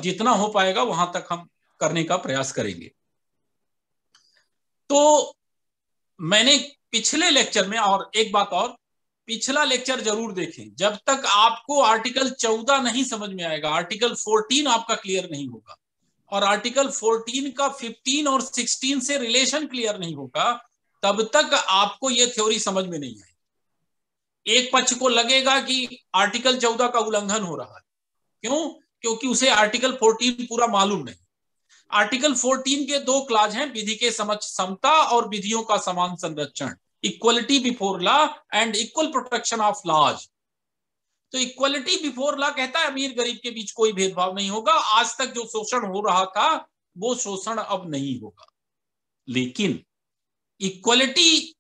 जितना हो पाएगा वहां तक हम करने का प्रयास करेंगे। तो मैंने पिछले लेक्चर में, और एक बात और, पिछला लेक्चर जरूर देखें। जब तक आपको आर्टिकल 14 नहीं समझ में आएगा, आर्टिकल 14 आपका क्लियर नहीं होगा, और आर्टिकल 14 का 15 और 16 से रिलेशन क्लियर नहीं होगा, तब तक आपको यह थ्योरी समझ में नहीं आएगी। एक पक्ष को लगेगा कि आर्टिकल 14 का उल्लंघन हो रहा है। क्यों? क्योंकि उसे आर्टिकल 14 पूरा मालूम नहीं। आर्टिकल 14 के दो क्लाज हैं, विधि के समक्ष समता और विधियों का समान संरक्षण, equality before law and equal protection of laws. तो इक्वलिटी बिफोर लॉ कहता है अमीर गरीब के बीच कोई भेदभाव नहीं होगा। आज तक जो शोषण हो रहा था वो शोषण अब नहीं होगा। लेकिन equality,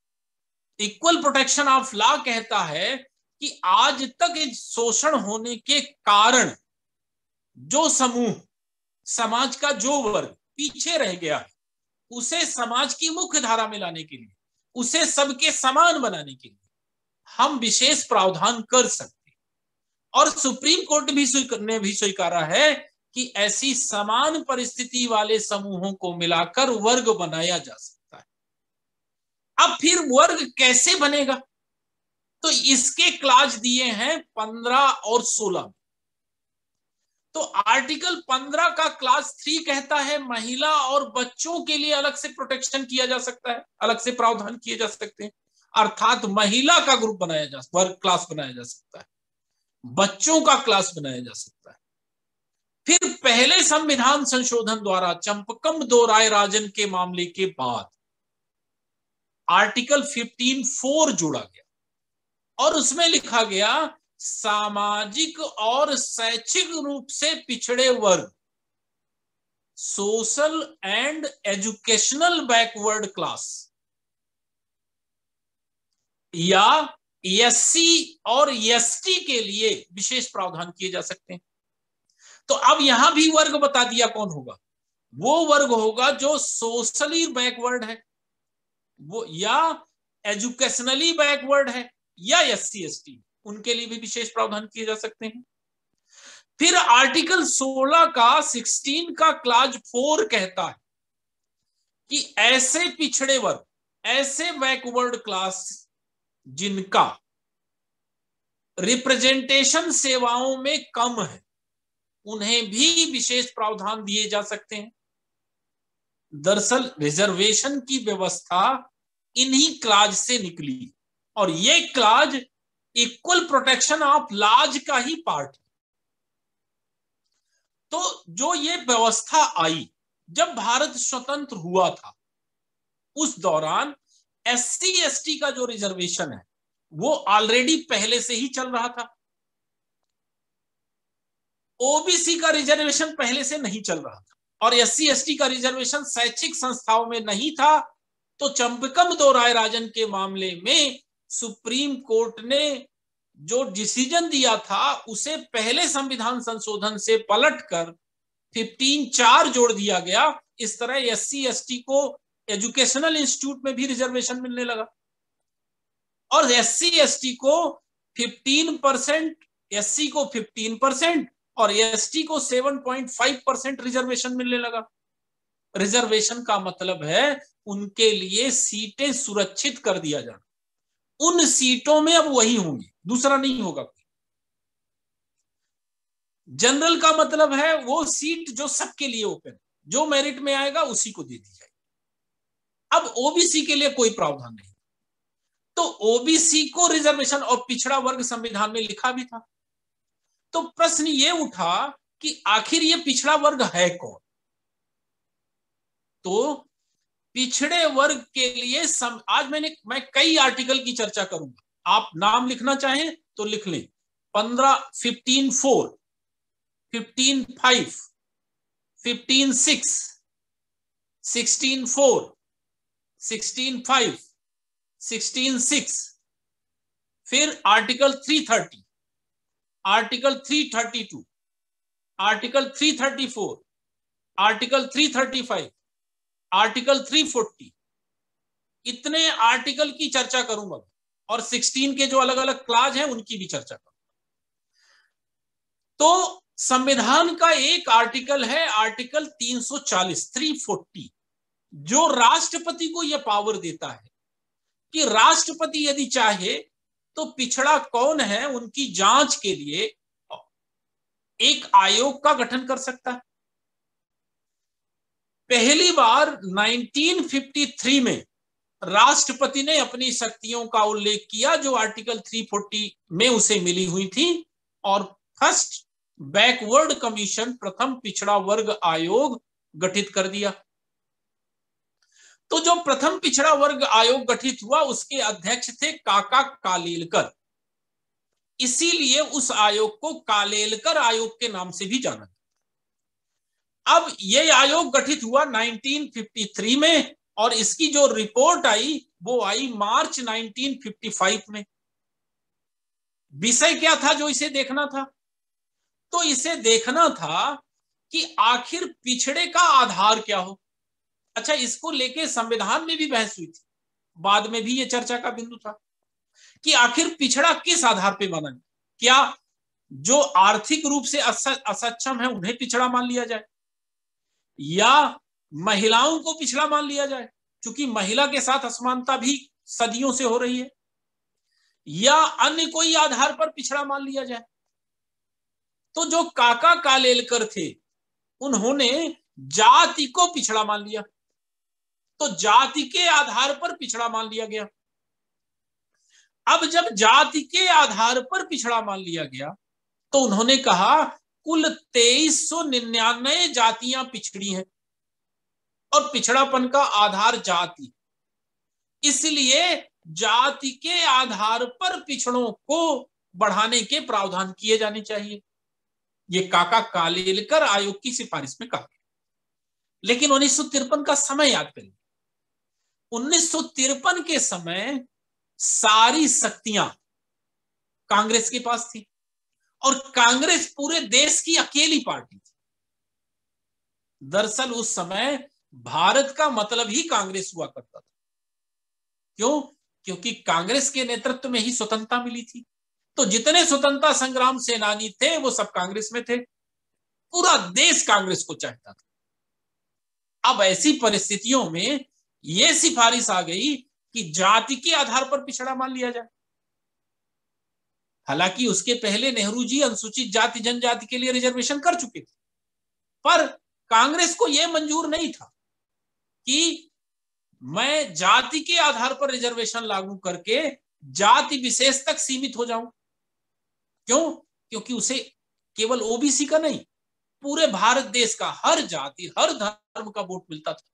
equal protection of law कहता है कि आज तक शोषण होने के कारण जो समूह, समाज का जो वर्ग पीछे रह गया है, उसे समाज की मुख्य धारा में लाने के लिए, उसे सबके समान बनाने के लिए हम विशेष प्रावधान कर सकते हैं। और सुप्रीम कोर्ट ने भी स्वीकारा है कि ऐसी समान परिस्थिति वाले समूहों को मिलाकर वर्ग बनाया जा सकता है। अब फिर वर्ग कैसे बनेगा? तो इसके क्लाज दिए हैं 15 और 16 में। तो आर्टिकल 15 का क्लास 3 कहता है महिला और बच्चों के लिए अलग से प्रोटेक्शन किया जा सकता है, अलग से प्रावधान किए जा सकते हैं। अर्थात महिला का ग्रुप बनाया जा, वर्ग क्लास बनाया जा सकता है, बच्चों का क्लास बनाया जा सकता है। फिर पहले संविधान संशोधन द्वारा चंपकम दो राय राजन के मामले के बाद आर्टिकल 15(4) जोड़ा गया और उसमें लिखा गया सामाजिक और शैक्षिक रूप से पिछड़े वर्ग, social and educational backward class, या एससी और एसटी के लिए विशेष प्रावधान किए जा सकते हैं। तो अब यहां भी वर्ग बता दिया कौन होगा। वो वर्ग होगा जो सोशली बैकवर्ड है, वो या एजुकेशनली बैकवर्ड है, या एससी एसटी, उनके लिए भी विशेष प्रावधान किए जा सकते हैं। फिर आर्टिकल 16 का 16 का क्लाज 4 कहता है कि ऐसे पिछड़े वर्ग, ऐसे बैकवर्ड क्लास जिनका रिप्रेजेंटेशन सेवाओं में कम है, उन्हें भी विशेष प्रावधान दिए जा सकते हैं। दरअसल रिजर्वेशन की व्यवस्था इन्हीं क्लाज से निकली, और ये clause equal protection of laws का ही पार्ट है। तो जो ये व्यवस्था आई जब भारत स्वतंत्र हुआ था, उस दौरान एससी एसटी का जो रिजर्वेशन है वो ऑलरेडी पहले से ही चल रहा था। ओबीसी का रिजर्वेशन पहले से नहीं चल रहा था, और एससी एसटी का रिजर्वेशन शैक्षिक संस्थाओं में नहीं था। तो चंपकम दो राय राजन के मामले में सुप्रीम कोर्ट ने जो डिसीजन दिया था उसे पहले संविधान संशोधन से पलटकर 15(4) जोड़ दिया गया। इस तरह एससी एसटी को एजुकेशनल इंस्टीट्यूट में भी रिजर्वेशन मिलने लगा, और एससी एसटी को 15%, एससी को 15% और एसटी को 7.5% रिजर्वेशन मिलने लगा। रिजर्वेशन का मतलब है उनके लिए सीटें सुरक्षित कर दिया जाना। उन सीटों में अब वही होंगी, दूसरा नहीं होगा। जनरल का मतलब है वो सीट जो सबके लिए ओपन, जो मेरिट में आएगा उसी को दे दी जाएगी। अब ओबीसी के लिए कोई प्रावधान नहीं। तो ओबीसी को रिजर्वेशन और पिछड़ा वर्ग संविधान में लिखा भी था। तो प्रश्न ये उठा कि आखिर ये पिछड़ा वर्ग है कौन? तो पिछड़े वर्ग के लिए आज मैं कई आर्टिकल की चर्चा करूंगा, आप नाम लिखना चाहें तो लिख लें। 15(4), 15(5), 15(6), 16(4), 16(5), 16(6), फिर article 330, article 332, article 334, article 335, article 340, इतने आर्टिकल की चर्चा करूंगा, और 16 के जो अलग अलग क्लाज हैं उनकी भी चर्चा करूंगा। तो संविधान का एक आर्टिकल है, आर्टिकल 340 जो राष्ट्रपति को यह पावर देता है कि राष्ट्रपति यदि चाहे तो पिछड़ा कौन है उनकी जांच के लिए एक आयोग का गठन कर सकता है। पहली बार 1953 में राष्ट्रपति ने अपनी शक्तियों का उल्लेख किया जो आर्टिकल 340 में उसे मिली हुई थी, और फर्स्ट बैकवर्ड कमीशन, प्रथम पिछड़ा वर्ग आयोग गठित कर दिया। तो जो प्रथम पिछड़ा वर्ग आयोग गठित हुआ उसके अध्यक्ष थे काका कालेलकर, इसीलिए उस आयोग को कालेलकर आयोग के नाम से भी जाना जाता। अब यह आयोग गठित हुआ 1953 में और इसकी जो रिपोर्ट आई वो आई मार्च 1955 में। विषय क्या था जो इसे देखना था? तो इसे देखना था कि आखिर पिछड़े का आधार क्या हो। अच्छा, इसको लेके संविधान में भी बहस हुई थी, बाद में भी ये चर्चा का बिंदु था कि आखिर पिछड़ा किस आधार पे माना जाए। क्या जो आर्थिक रूप से असक्षम है उन्हें पिछड़ा मान लिया जाए, या महिलाओं को पिछड़ा मान लिया जाए क्योंकि महिला के साथ असमानता भी सदियों से हो रही है, या अन्य कोई आधार पर पिछड़ा मान लिया जाए। तो जो काका कालेलकर थे उन्होंने जाति को पिछड़ा मान लिया, तो जाति के आधार पर पिछड़ा मान लिया गया। अब जब जाति के आधार पर पिछड़ा मान लिया गया तो उन्होंने कहा कुल 2399 जातियां पिछड़ी हैं और पिछड़ापन का आधार जाति, इसलिए जाति के आधार पर पिछड़ों को बढ़ाने के प्रावधान किए जाने चाहिए। ये काका कालेलकर आयोग की सिफारिश में कहा। लेकिन 1953 का समय याद करिए। 1953 के समय सारी शक्तियां कांग्रेस के पास थी और कांग्रेस पूरे देश की अकेली पार्टी थी। दरअसल उस समय भारत का मतलब ही कांग्रेस हुआ करता था। क्यों? क्योंकि कांग्रेस के नेतृत्व में ही स्वतंत्रता मिली थी। तो जितने स्वतंत्रता संग्राम सेनानी थे वो सब कांग्रेस में थे, पूरा देश कांग्रेस को चाहता था। अब ऐसी परिस्थितियों में यह सिफारिश आ गई कि जाति के आधार पर पिछड़ा मान लिया जाए। हालांकि उसके पहले नेहरू जी अनुसूचित जाति जनजाति के लिए रिजर्वेशन कर चुके थे, पर कांग्रेस को यह मंजूर नहीं था कि मैं जाति के आधार पर रिजर्वेशन लागू करके जाति विशेष तक सीमित हो जाऊं। क्यों? क्योंकि उसे केवल ओबीसी का नहीं, पूरे भारत देश का हर जाति हर धर्म का वोट मिलता था।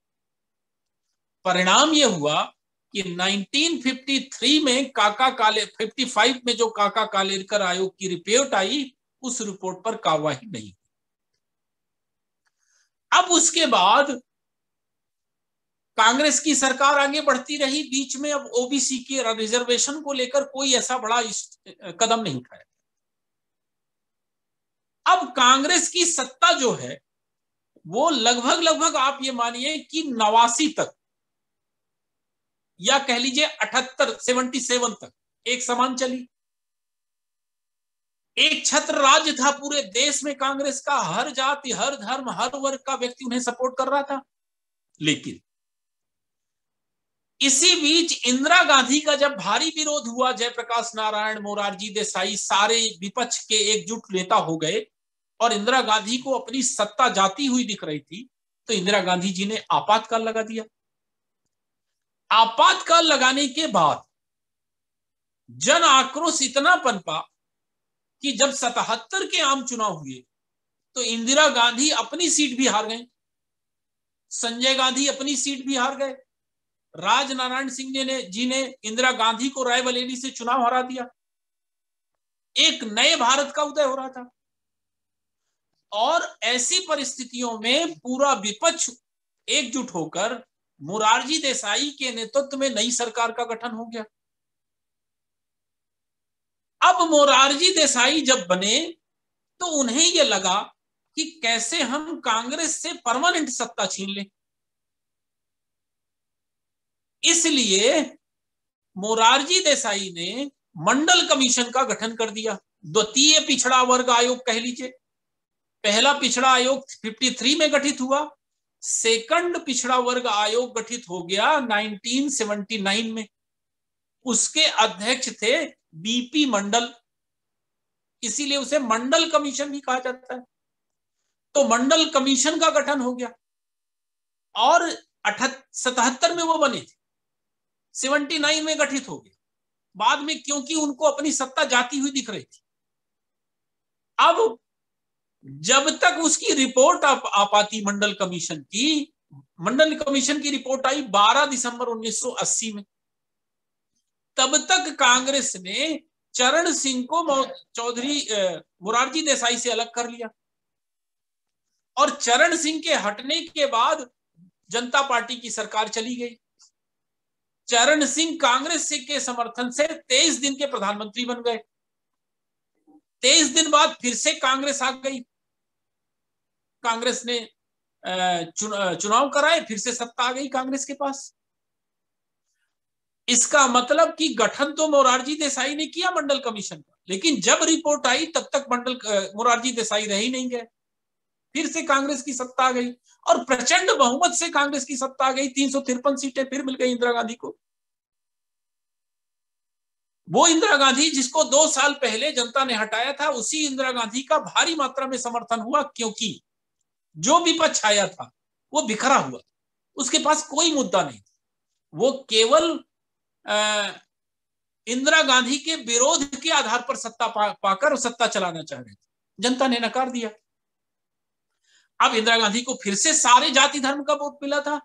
परिणाम यह हुआ कि 1953 में 55 में जो काका कालेलकर आयोग की रिपोर्ट आई उस रिपोर्ट पर कार्रवाई नहीं। अब उसके बाद कांग्रेस की सरकार आगे बढ़ती रही, बीच में अब ओबीसी के रिजर्वेशन को लेकर कोई ऐसा बड़ा कदम नहीं उठाया। अब कांग्रेस की सत्ता जो है वो लगभग आप ये मानिए कि 89 तक या कह लीजिए 77 तक एक समान चली। एक छत्र राज्य था पूरे देश में कांग्रेस का, हर जाति हर धर्म हर वर्ग का व्यक्ति उन्हें सपोर्ट कर रहा था। लेकिन इसी बीच इंदिरा गांधी का जब भारी विरोध हुआ, जयप्रकाश नारायण, मोरारजी देसाई सारे विपक्ष के एकजुट नेता हो गए और इंदिरा गांधी को अपनी सत्ता जाती हुई दिख रही थी, तो इंदिरा गांधी जी ने आपातकाल लगा दिया। आपातकाल लगाने के बाद जन आक्रोश इतना पनपा कि जब 77 के आम चुनाव हुए तो इंदिरा गांधी अपनी सीट भी हार गए, संजय गांधी अपनी सीट भी हार गए, राजनारायण सिंह जी ने इंदिरा गांधी को रायबरेली से चुनाव हरा दिया। एक नए भारत का उदय हो रहा था और ऐसी परिस्थितियों में पूरा विपक्ष एकजुट होकर मोरारजी देसाई के नेतृत्व में नई सरकार का गठन हो गया। अब मोरारजी देसाई जब बने तो उन्हें यह लगा कि कैसे हम कांग्रेस से परमानेंट सत्ता छीन लें। इसलिए मोरारजी देसाई ने मंडल कमीशन का गठन कर दिया, द्वितीय पिछड़ा वर्ग आयोग कह लीजिए। पहला पिछड़ा आयोग 53 में गठित हुआ, सेकंड पिछड़ा वर्ग आयोग गठित हो गया 1979 में। उसके अध्यक्ष थे बीपी मंडल, इसीलिए उसे मंडल कमीशन भी कहा जाता है। तो मंडल कमीशन का गठन हो गया और 77 में वो बने थे, 79 में गठित हो गया। बाद में क्योंकि उनको अपनी सत्ता जाती हुई दिख रही थी, अब जब तक उसकी रिपोर्ट आ पाती मंडल कमीशन की रिपोर्ट आई 12 दिसंबर 1980 में, तब तक कांग्रेस ने चरण सिंह को चौधरी मोरारजी देसाई से अलग कर लिया और चरण सिंह के हटने के बाद जनता पार्टी की सरकार चली गई। चरण सिंह कांग्रेस के समर्थन से 23 दिन के प्रधानमंत्री बन गए। 23 दिन बाद फिर से कांग्रेस आ गई, कांग्रेस ने चुनाव कराए, फिर से सत्ता आ गई कांग्रेस के पास। इसका मतलब कि गठन तो मोरारजी देसाई ने किया मंडल कमीशन का, लेकिन जब रिपोर्ट आई तब तक मोरारजी देसाई रह ही नहीं गए, फिर से कांग्रेस की सत्ता आ गई और प्रचंड बहुमत से कांग्रेस की सत्ता आ गई। 353 सीटें फिर मिल गई इंदिरा गांधी को। वो इंदिरा गांधी जिसको 2 साल पहले जनता ने हटाया था, उसी इंदिरा गांधी का भारी मात्रा में समर्थन हुआ, क्योंकि जो विपक्ष आया था वो बिखरा हुआ, उसके पास कोई मुद्दा नहीं था। वो केवल इंदिरा गांधी के विरोध के आधार पर सत्ता पाकर सत्ता चलाना चाह रहे थे, जनता ने नकार दिया। अब इंदिरा गांधी को फिर से सारे जाति धर्म का वोट मिला था,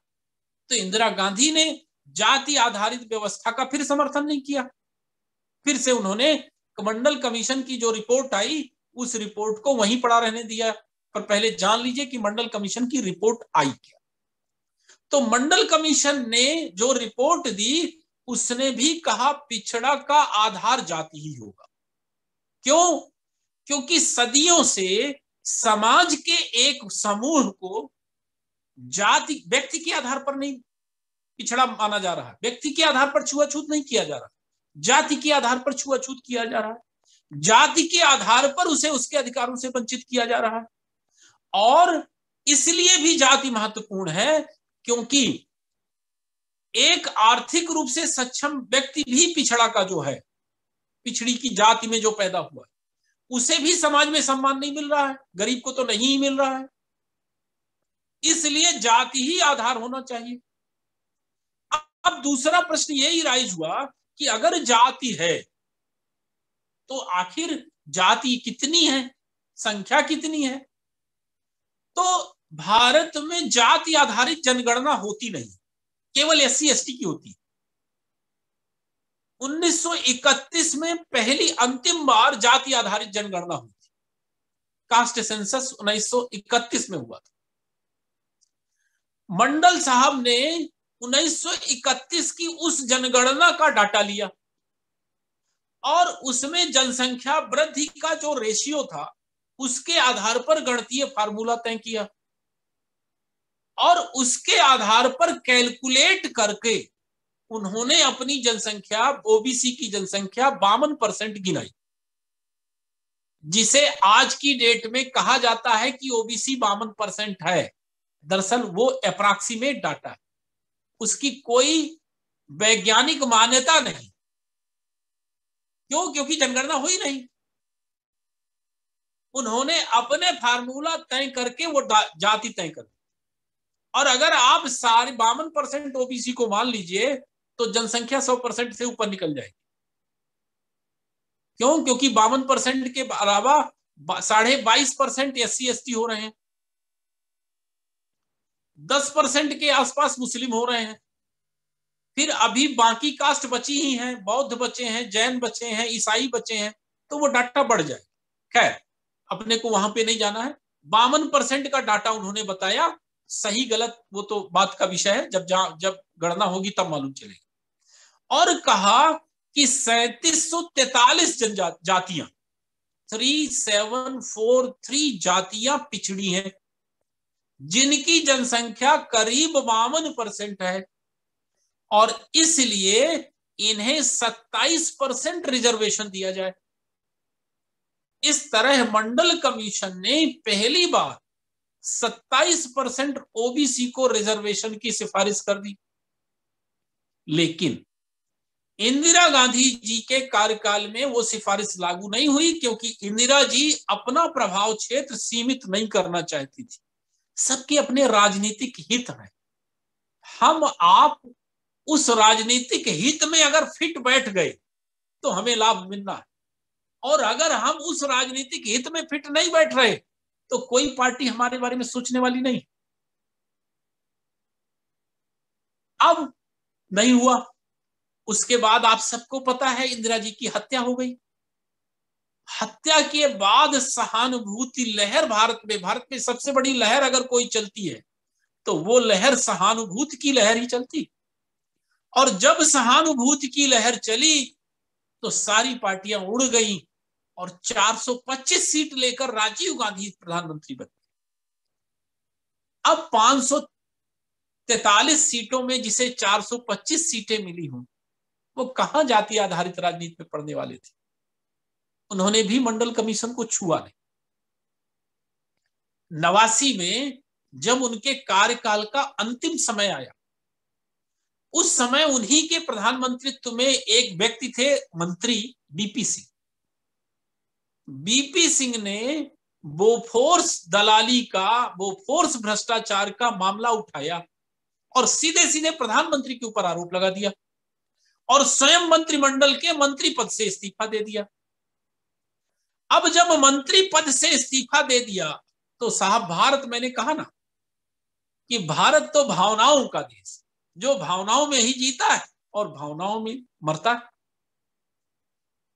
तो इंदिरा गांधी ने जाति आधारित व्यवस्था का फिर समर्थन नहीं किया। फिर से उन्होंने मंडल कमीशन की जो रिपोर्ट आई उस रिपोर्ट को वहीं पड़ा रहने दिया। पर पहले जान लीजिए कि मंडल कमीशन की रिपोर्ट आई क्या। तो मंडल कमीशन ने जो रिपोर्ट दी उसने भी कहा पिछड़ा का आधार जाति ही होगा। क्यों? क्योंकि सदियों से समाज के एक समूह को जाति व्यक्ति के आधार पर नहीं पिछड़ा माना जा रहा है, व्यक्ति के आधार पर छुआछूत नहीं किया जा रहा, जाति के आधार पर छुआछूत किया जा रहा है, जाति के आधार पर उसे उसके अधिकारों से वंचित किया जा रहा है। और इसलिए भी जाति महत्वपूर्ण है क्योंकि एक आर्थिक रूप से सक्षम व्यक्ति भी पिछड़ा का जो है, पिछड़ी की जाति में जो पैदा हुआ है, उसे भी समाज में सम्मान नहीं मिल रहा है, गरीब को तो नहीं मिल रहा है। इसलिए जाति ही आधार होना चाहिए। अब दूसरा प्रश्न यही राइज हुआ कि अगर जाति है तो आखिर जाति कितनी है, संख्या कितनी है? तो भारत में जाति आधारित जनगणना होती नहीं, केवल SC ST की होती है। 1931 में पहली अंतिम बार जाति आधारित जनगणना हुई थी, कास्ट सेंसस 1931 में हुआ था। मंडल साहब ने 1931 की उस जनगणना का डाटा लिया और उसमें जनसंख्या वृद्धि का जो रेशियो था उसके आधार पर गणितीय फार्मूला तय किया और उसके आधार पर कैलकुलेट करके उन्होंने अपनी जनसंख्या, ओबीसी की जनसंख्या 52% गिनाई, जिसे आज की डेट में कहा जाता है कि ओबीसी 52% है। दरअसल वो अप्रॉक्सीमेट डाटा है, उसकी कोई वैज्ञानिक मान्यता नहीं। क्यों? क्योंकि जनगणना हुई नहीं। उन्होंने अपने फार्मूला तय करके वो जाति तय कर दी। और अगर आप सारे 52% ओबीसी को मान लीजिए तो जनसंख्या 100% से ऊपर निकल जाएगी। क्यों? क्योंकि 52% के अलावा 22.5% SC ST हो रहे हैं, 10% के आसपास मुस्लिम हो रहे हैं, फिर अभी बाकी कास्ट बची ही हैं, बौद्ध बचे हैं, जैन बचे हैं, ईसाई बचे हैं, तो वो डाटा बढ़ जाए। खैर, अपने को वहां पे नहीं जाना है। 52% का डाटा उन्होंने बताया, सही गलत वो तो बात का विषय है, जब गणना होगी तब मालूम चलेगा। और कहा कि 3743 जातियां 3743 जातियां पिछड़ी हैं, जिनकी जनसंख्या करीब 52% है और इसलिए इन्हें 27% रिजर्वेशन दिया जाए। इस तरह मंडल कमीशन ने पहली बार 27% ओबीसी को रिजर्वेशन की सिफारिश कर दी। लेकिन इंदिरा गांधी जी के कार्यकाल में वो सिफारिश लागू नहीं हुई, क्योंकि इंदिरा जी अपना प्रभाव क्षेत्र सीमित नहीं करना चाहती थी। सबके अपने राजनीतिक हित हैं। हम आप उस राजनीतिक हित में अगर फिट बैठ गए तो हमें लाभ मिलना है, और अगर हम उस राजनीतिक हित में फिट नहीं बैठ रहे तो कोई पार्टी हमारे बारे में सोचने वाली नहीं। अब नहीं हुआ। उसके बाद आप सबको पता है इंदिरा जी की हत्या हो गई। हत्या के बाद सहानुभूति लहर भारत में सबसे बड़ी लहर अगर कोई चलती है तो वो लहर सहानुभूति की लहर ही चलती। और जब सहानुभूति की लहर चली तो सारी पार्टियां उड़ गई और 425 सीट लेकर राजीव गांधी प्रधानमंत्री बने। अब 543 सीटों में जिसे 425 सीटें मिली हों, वो कहां जाति आधारित राजनीति में पढ़ने वाले थे। उन्होंने भी मंडल कमीशन को छुआ नहीं। 89 में जब उनके कार्यकाल का अंतिम समय आया, उस समय उन्हीं के प्रधानमंत्रित्व में एक व्यक्ति थे, मंत्री बीपी सिंह। बीपी सिंह ने बोफोर्स दलाली का, बोफोर्स भ्रष्टाचार का मामला उठाया और सीधे सीधे प्रधानमंत्री के ऊपर आरोप लगा दिया और स्वयं मंत्रिमंडल के मंत्री पद से इस्तीफा दे दिया। अब जब मंत्री पद से इस्तीफा दे दिया तो साहब, भारत, मैंने कहा ना कि भारत तो भावनाओं का देश, जो भावनाओं में ही जीता है और भावनाओं में मरता है।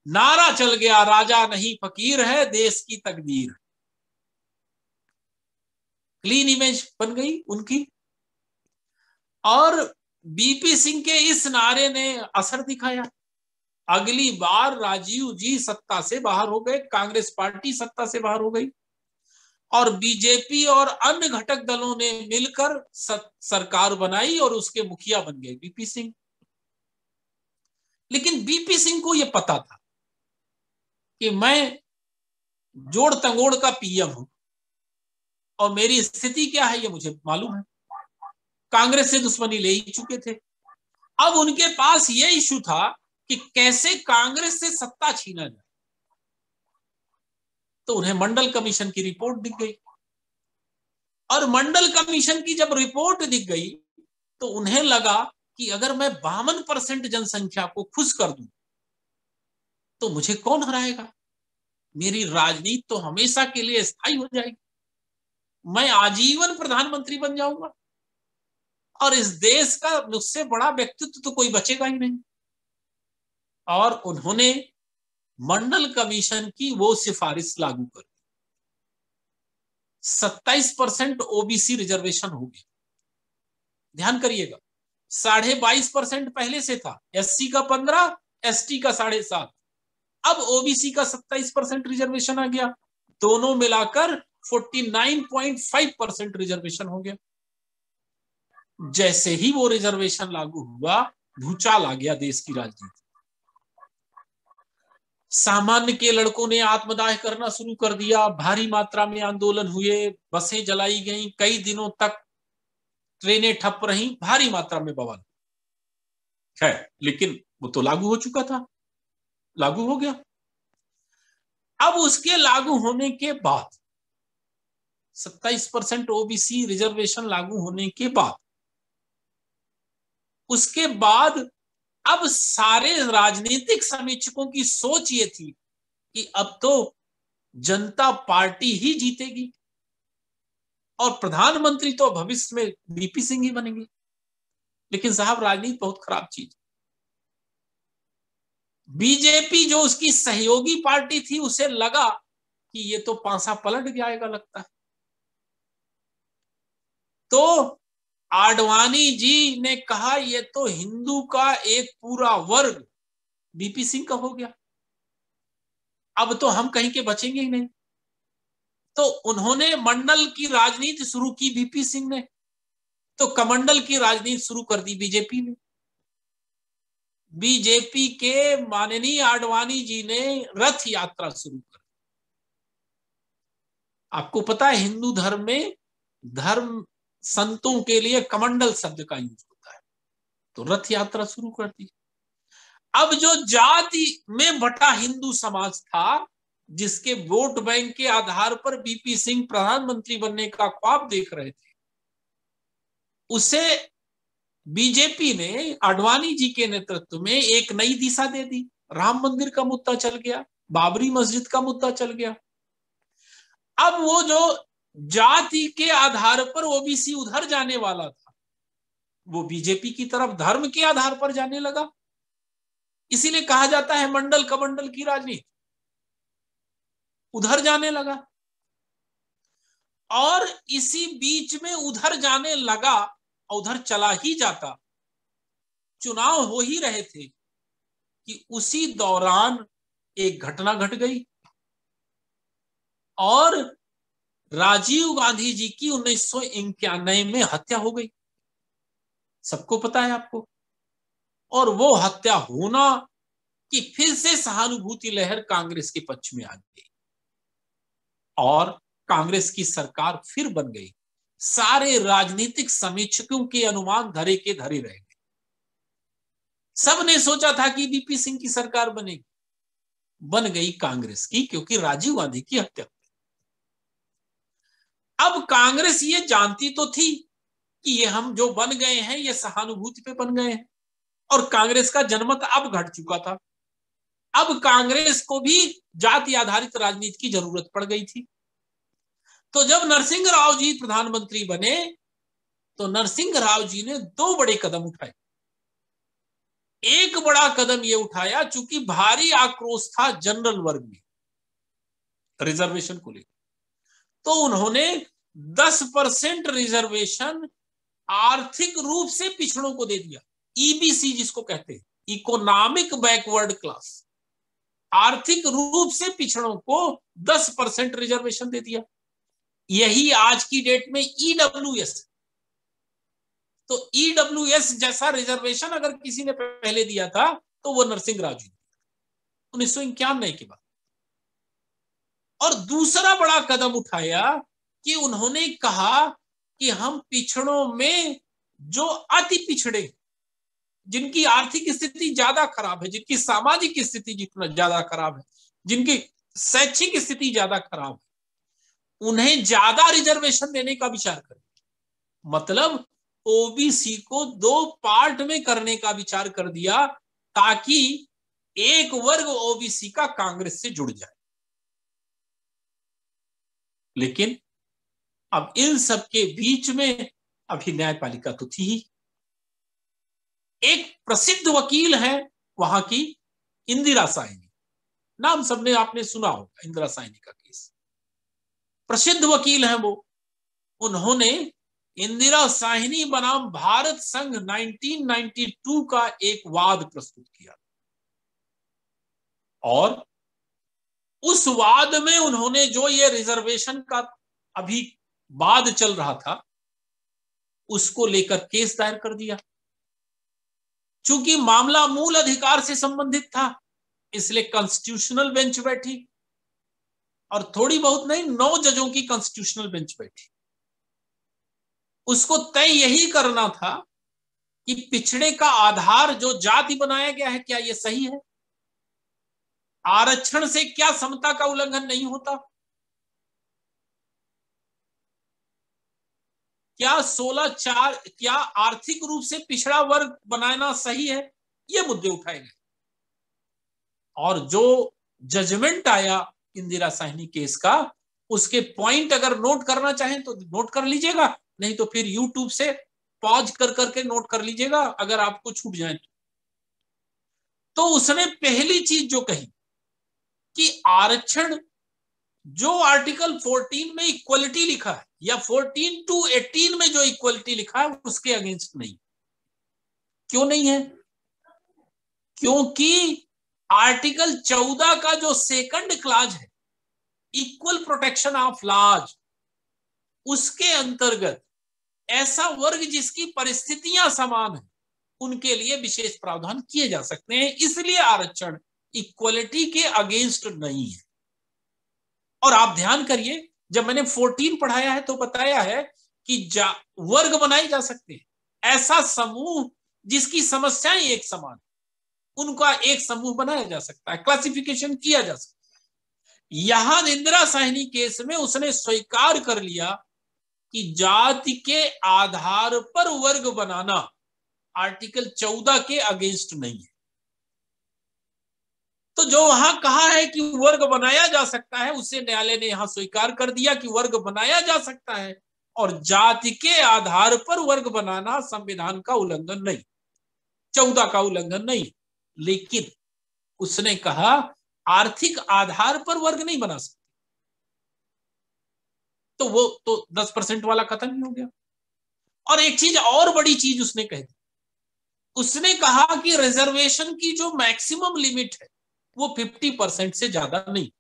नारा चल गया, राजा नहीं फकीर है, देश की तकदीर। क्लीन इमेज बन गई उनकी। और बीपी सिंह के इस नारे ने असर दिखाया। अगली बार राजीव जी सत्ता से बाहर हो गए, कांग्रेस पार्टी सत्ता से बाहर हो गई और बीजेपी और अन्य घटक दलों ने मिलकर सरकार बनाई और उसके मुखिया बन गए बीपी सिंह। लेकिन बीपी सिंह को यह पता था कि मैं जोड़ तंगोड़ का पीएम हूं और मेरी स्थिति क्या है ये मुझे मालूम है। कांग्रेस से दुश्मनी ले ही चुके थे। अब उनके पास ये इशू था कि कैसे कांग्रेस से सत्ता छीना जाए। तो उन्हें मंडल कमीशन की रिपोर्ट दिख गई और मंडल कमीशन की जब रिपोर्ट दिख गई तो उन्हें लगा कि अगर मैं 52% जनसंख्या को खुश कर दूं तो मुझे कौन हराएगा। मेरी राजनीति तो हमेशा के लिए स्थायी हो जाएगी, मैं आजीवन प्रधानमंत्री बन जाऊंगा और इस देश का मुझसे बड़ा व्यक्तित्व तो कोई बचेगा ही नहीं। और उन्होंने मंडल कमीशन की वो सिफारिश लागू कर दी। 27% ओबीसी रिजर्वेशन हो गया। ध्यान करिएगा, 22.5% पहले से था, एससी का 15, एसटी का 7.5, अब ओबीसी का 27% रिजर्वेशन आ गया। दोनों मिलाकर 49.5% रिजर्वेशन हो गया। जैसे ही वो रिजर्वेशन लागू हुआ, भूचाल आ गया देश की राजनीति। सामान्य के लड़कों ने आत्मदाह करना शुरू कर दिया, भारी मात्रा में आंदोलन हुए, बसें जलाई गईं, कई दिनों तक ट्रेनें ठप रहीं, भारी मात्रा में बवाल है। लेकिन वो तो लागू हो चुका था, लागू हो गया। अब उसके लागू होने के बाद 27% ओबीसी रिजर्वेशन लागू होने के बाद, उसके बाद अब सारे राजनीतिक समीक्षकों की सोच ये थी कि अब तो जनता पार्टी ही जीतेगी और प्रधानमंत्री तो भविष्य में बीपी सिंह ही बनेंगे। लेकिन साहब, राजनीति बहुत खराब चीज। बीजेपी जो उसकी सहयोगी पार्टी थी, उसे लगा कि ये तो पांसा पलट जाएगा लगता है। तो आडवाणी जी ने कहा ये तो हिंदू का एक पूरा वर्ग बीपी सिंह का हो गया, अब तो हम कहीं के बचेंगे ही नहीं। तो उन्होंने मंडल की राजनीति शुरू की बीपी सिंह ने, तो कमंडल की राजनीति शुरू कर दी बीजेपी ने। बीजेपी के माननीय आडवाणी जी ने रथ यात्रा शुरू कर दी आपको पता है हिंदू धर्म में धर्म संतों के लिए कमंडल शब्द का यूज होता है। तो रथ यात्रा शुरू कर दी। अब जो जाति में बटा हिंदू समाज था, जिसके वोट बैंक के आधार पर बीपी सिंह प्रधानमंत्री बनने का ख्वाब देख रहे थे, उसे बीजेपी ने आडवाणी जी के नेतृत्व में एक नई दिशा दे दी। राम मंदिर का मुद्दा चल गया, बाबरी मस्जिद का मुद्दा चल गया। अब वो जो जाति के आधार पर ओबीसी उधर जाने वाला था, वो बीजेपी की तरफ धर्म के आधार पर जाने लगा। इसीलिए कहा जाता है मंडल कमंडल की राजनीति, उधर जाने लगा। और इसी बीच में उधर जाने लगा, उधर चला ही जाता। चुनाव हो ही रहे थे कि उसी दौरान एक घटना घट गई और राजीव गांधी जी की 1991 में हत्या हो गई। सबको पता है आपको। और वो हत्या होना कि फिर से सहानुभूति लहर कांग्रेस के पक्ष में आ गई और कांग्रेस की सरकार फिर बन गई। सारे राजनीतिक समीक्षकों के अनुमान धरे के धरे रह गए। सबने सोचा था कि बीपी सिंह की सरकार बनेगी, बन गई कांग्रेस की, क्योंकि राजीव गांधी की हत्या। अब कांग्रेस ये जानती तो थी कि ये हम जो बन गए हैं ये सहानुभूति पे बन गए हैं, और कांग्रेस का जनमत अब घट चुका था। अब कांग्रेस को भी जाति आधारित राजनीति की जरूरत पड़ गई थी। तो जब नरसिंह राव जी प्रधानमंत्री बने तो नरसिंह राव जी ने दो बड़े कदम उठाए। एक बड़ा कदम यह उठाया, चूंकि भारी आक्रोश था जनरल वर्ग में रिजर्वेशन को लेकर, तो उन्होंने 10% रिजर्वेशन आर्थिक रूप से पिछड़ों को दे दिया। ईबीसी जिसको कहते हैं, इकोनॉमिक बैकवर्ड क्लास, आर्थिक रूप से पिछड़ों को 10% रिजर्वेशन दे दिया। यही आज की डेट में ईडब्ल्यूएस। तो ईडब्ल्यूएस जैसा रिजर्वेशन अगर किसी ने पहले दिया था तो वो नरसिंह राव जी 1991 के बाद। और दूसरा बड़ा कदम उठाया कि उन्होंने कहा कि हम पिछड़ों में जो अति पिछड़े, जिनकी आर्थिक स्थिति ज्यादा खराब है, जिनकी सामाजिक स्थिति जितना ज्यादा खराब है, जिनकी शैक्षिक स्थिति ज्यादा खराब है, उन्हें ज्यादा रिजर्वेशन देने का विचार करें। मतलब ओबीसी को 2 पार्ट में करने का विचार कर दिया, ताकि एक वर्ग ओबीसी का कांग्रेस से जुड़ जाए। लेकिन अब इन सब के बीच में अभी न्यायपालिका तो थी ही। एक प्रसिद्ध वकील है वहां की, इंदिरा साहनी, नाम सबने आपने सुना होगा, इंदिरा साहनी का केस। प्रसिद्ध वकील है वो। उन्होंने इंदिरा साहनी बनाम भारत संघ 1992 का एक वाद प्रस्तुत किया, और उस वाद में उन्होंने जो ये रिजर्वेशन का अभी वाद चल रहा था उसको लेकर केस दायर कर दिया। चूंकि मामला मूल अधिकार से संबंधित था, इसलिए कॉन्स्टिट्यूशनल बेंच बैठी, और थोड़ी बहुत नहीं 9 जजों की कॉन्स्टिट्यूशनल बेंच बैठी। उसको तय यही करना था कि पिछड़े का आधार जो जाति बनाया गया है, क्या यह सही है? आरक्षण से क्या समता का उल्लंघन नहीं होता? क्या 16(4) क्या आर्थिक रूप से पिछड़ा वर्ग बनाना सही है? ये मुद्दे उठाए गए। और जो जजमेंट आया इंदिरा साहनी केस का, उसके पॉइंट अगर नोट करना चाहें तो नोट कर लीजिएगा, नहीं तो फिर यूट्यूब से पॉज कर करके नोट कर लीजिएगा अगर आपको छूट जाए तो उसने पहली चीज जो कही कि आरक्षण जो आर्टिकल 14 में इक्वलिटी लिखा है, या 14 to 18 में जो इक्वलिटी लिखा है, उसके अगेंस्ट नहीं। क्यों नहीं है? क्योंकि आर्टिकल 14 का जो सेकंड क्लॉज है, इक्वल प्रोटेक्शन ऑफ लॉज, उसके अंतर्गत ऐसा वर्ग जिसकी परिस्थितियां समान है, उनके लिए विशेष प्रावधान किए जा सकते हैं। इसलिए आरक्षण इक्वलिटी के अगेंस्ट नहीं है। और आप ध्यान करिए जब मैंने 14 पढ़ाया है तो बताया है कि वर्ग बनाए जा सकते हैं, ऐसा समूह जिसकी समस्याएं एक समान, उनका एक समूह बनाया जा सकता है, क्लासिफिकेशन किया जा सकता है। यहां इंदिरा साहनी केस में उसने स्वीकार कर लिया कि जाति के आधार पर वर्ग बनाना आर्टिकल 14 के अगेंस्ट नहीं है। तो जो वहां कहा है कि वर्ग बनाया जा सकता है, उसे न्यायालय ने यहां स्वीकार कर दिया कि वर्ग बनाया जा सकता है, और जाति के आधार पर वर्ग बनाना संविधान का उल्लंघन नहीं, 14 का उल्लंघन नहीं। लेकिन उसने कहा आर्थिक आधार पर वर्ग नहीं बना सकते, तो वो तो 10% वाला खत्म ही हो गया। और एक चीज और बड़ी चीज उसने कह दी, उसने कहा कि रिजर्वेशन की जो मैक्सिमम लिमिट है वो 50% से ज्यादा नहीं।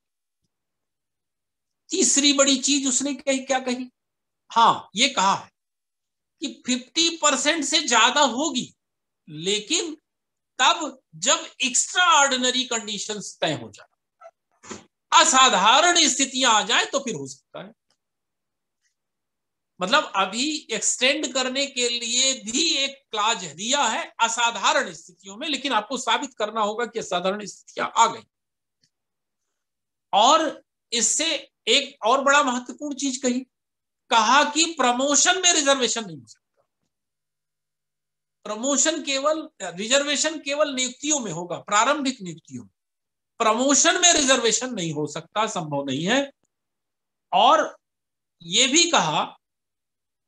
तीसरी बड़ी चीज उसने कही, क्या कही, हाँ ये कहा है कि 50% से ज्यादा होगी, लेकिन तब जब एक्स्ट्रा ऑर्डिनरी कंडीशंस तय हो जाए, असाधारण स्थितियां आ जाए तो फिर हो सकता है। मतलब अभी एक्सटेंड करने के लिए भी एक क्लाज दिया है असाधारण स्थितियों में, लेकिन आपको साबित करना होगा कि असाधारण स्थितियां आ गई। और इससे एक और बड़ा महत्वपूर्ण चीज कही, कहा कि प्रमोशन में रिजर्वेशन नहीं हो सकता। प्रमोशन केवल, रिजर्वेशन केवल नियुक्तियों में होगा, प्रारंभिक नियुक्तियों में। प्रमोशन में रिजर्वेशन नहीं हो सकता, संभव नहीं है। और यह भी कहा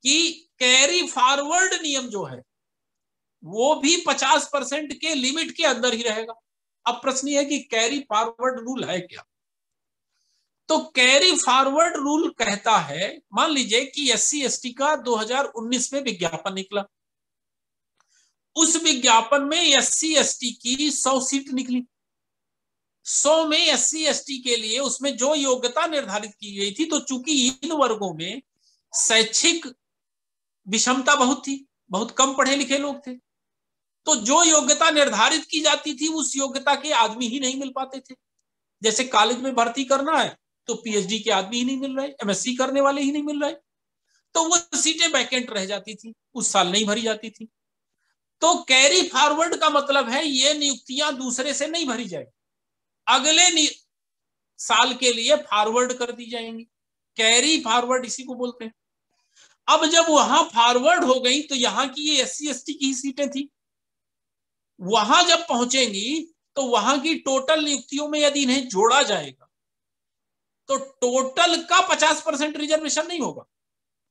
कि कैरी फॉरवर्ड नियम जो है वो भी 50% के लिमिट के अंदर ही रहेगा। अब प्रश्न यह है कि कैरी फॉरवर्ड रूल है क्या? तो कैरी फॉरवर्ड रूल कहता है, मान लीजिए कि SC ST का 2019 में विज्ञापन निकला, उस विज्ञापन में SC ST की 100 सीट निकली। 100 में SC ST के लिए उसमें जो योग्यता निर्धारित की गई थी, तो चूंकि इन वर्गों में शैक्षिक विषमता बहुत थी, बहुत कम पढ़े लिखे लोग थे, तो जो योग्यता निर्धारित की जाती थी उस योग्यता के आदमी ही नहीं मिल पाते थे। जैसे कॉलेज में भर्ती करना है तो PhD के आदमी ही नहीं मिल रहे, MSc करने वाले ही नहीं मिल रहे, तो वो सीटें वैकेंट रह जाती थी, उस साल नहीं भरी जाती थी। तो कैरी फॉरवर्ड का मतलब है ये नियुक्तियां दूसरे से नहीं भरी जाएगी, अगले साल के लिए फॉरवर्ड कर दी जाएंगी। कैरी फॉरवर्ड इसी को बोलते हैं। अब जब वहां फॉरवर्ड हो गई तो यहां की ये SC ST की सीटें थी, वहां जब पहुंचेंगी तो वहां की टोटल नियुक्तियों में यदि इन्हें जोड़ा जाएगा तो टोटल का 50% रिजर्वेशन नहीं होगा।